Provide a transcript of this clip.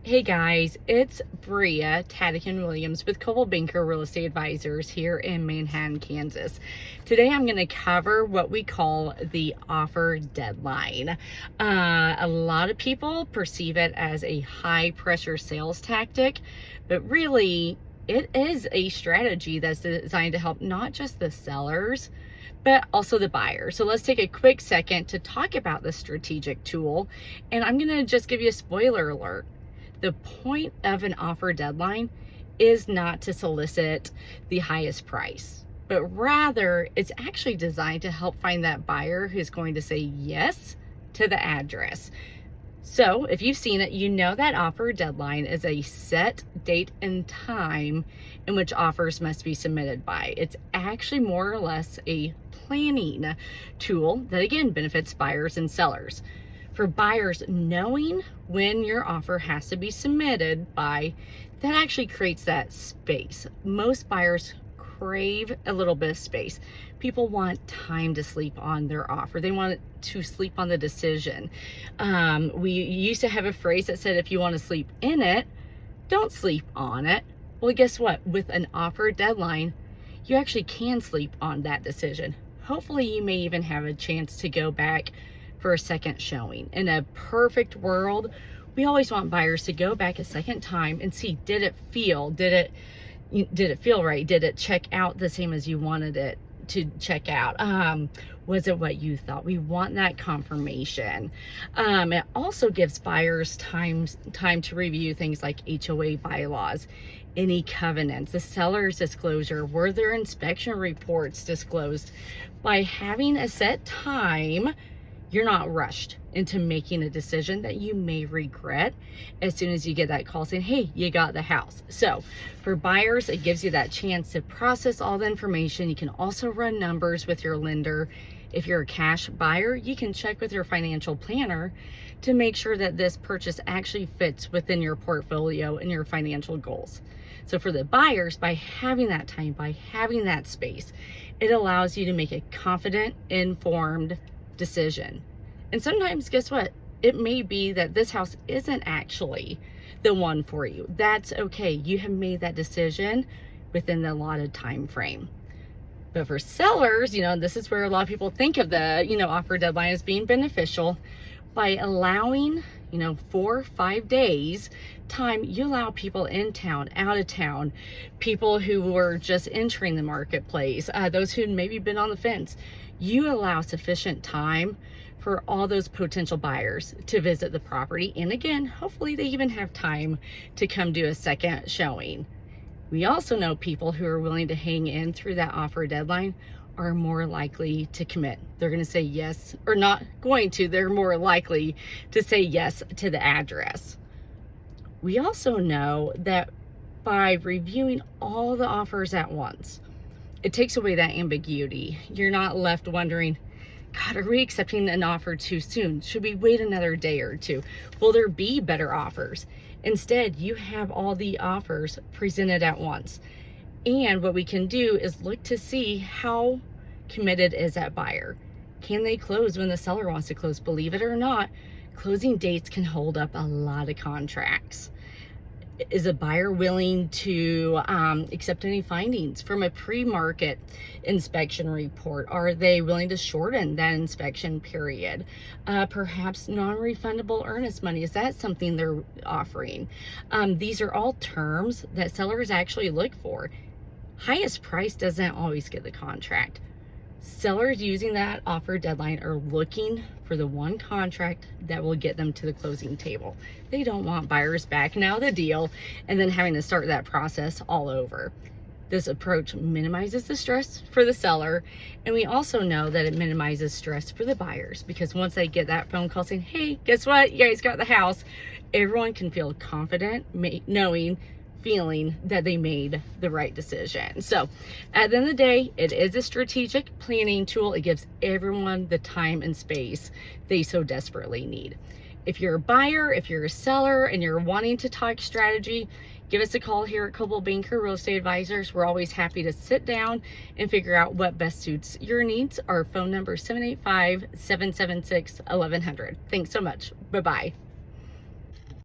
Hey guys, it's Bria Taddiken-Williams with Coldwell Banker Real Estate Advisors here in Manhattan, Kansas. Today I'm going to cover what we call the offer deadline. A lot of people perceive it as a high pressure sales tactic, but really it is a strategy that's designed to help not just the sellers, but also the buyer. So let's take a quick second to talk about this strategic tool. And I'm going to just give you a spoiler alert. The point of an offer deadline is not to solicit the highest price, but rather it's actually designed to help find that buyer who's going to say yes to the address. So if you've seen it, you know that offer deadline is a set date and time in which offers must be submitted by. It's actually more or less a planning tool that again benefits buyers and sellers. For buyers, knowing when your offer has to be submitted by, that actually creates that space. Most buyers crave a little bit of space. People want time to sleep on their offer. They want to sleep on the decision. We used to have a phrase that said, if you want to sleep in it, don't sleep on it. Well, guess what? With an offer deadline, you actually can sleep on that decision. Hopefully you may even have a chance to go back for a second showing. In a perfect world, we always want buyers to go back a second time and see, did it feel right? Did it check out the same as you wanted it to check out? Was it what you thought? We want that confirmation. It also gives buyers time to review things like HOA bylaws, any covenants, the seller's disclosure, were their inspection reports disclosed. By having a set time, you're not rushed into making a decision that you may regret as soon as you get that call saying, hey, you got the house. So for buyers, it gives you that chance to process all the information. You can also run numbers with your lender. If you're a cash buyer, you can check with your financial planner to make sure that this purchase actually fits within your portfolio and your financial goals. So for the buyers, by having that time, by having that space, it allows you to make a confident, informed decision. And sometimes, guess what? It may be that this house isn't actually the one for you. That's okay. You have made that decision within the allotted time frame. But for sellers, this is where a lot of people think of the, offer deadline as being beneficial. By allowing, 4 or 5 days time, you allow people in town, out of town, people who were just entering the marketplace, those who maybe been on the fence. You allow sufficient time for all those potential buyers to visit the property. And again, hopefully they even have time to come do a second showing. We also know people who are willing to hang in through that offer deadline are more likely to commit. They're going to say yes, or not going to, they're more likely to say yes to the address. We also know that by reviewing all the offers at once, it takes away that ambiguity. You're not left wondering, God, are we accepting an offer too soon? Should we wait another day or two? Will there be better offers? Instead, you have all the offers presented at once. And what we can do is look to see how committed is that buyer. Can they close when the seller wants to close? Believe it or not, closing dates can hold up a lot of contracts. Is a buyer willing to accept any findings from a pre-market inspection report? Are they willing to shorten that inspection period? Perhaps non-refundable earnest money. Is that something they're offering? These are all terms that sellers actually look for. Highest price doesn't always get the contract. Sellers using that offer deadline are looking for the one contract that will get them to the closing table. They don't want buyers backing out of the deal and then having to start that process all over. This approach minimizes the stress for the seller, and we also know that it minimizes stress for the buyers, because once they get that phone call saying, hey, guess what? You guys got the house, everyone can feel confident feeling that they made the right decision. So at the end of the day, it is a strategic planning tool. It gives everyone the time and space they so desperately need. If you're a buyer, if you're a seller, and you're wanting to talk strategy, give us a call here at Coldwell Banker Real Estate Advisors. We're always happy to sit down and figure out what best suits your needs. Our phone number is 785-776-1100. Thanks so much. Bye-bye.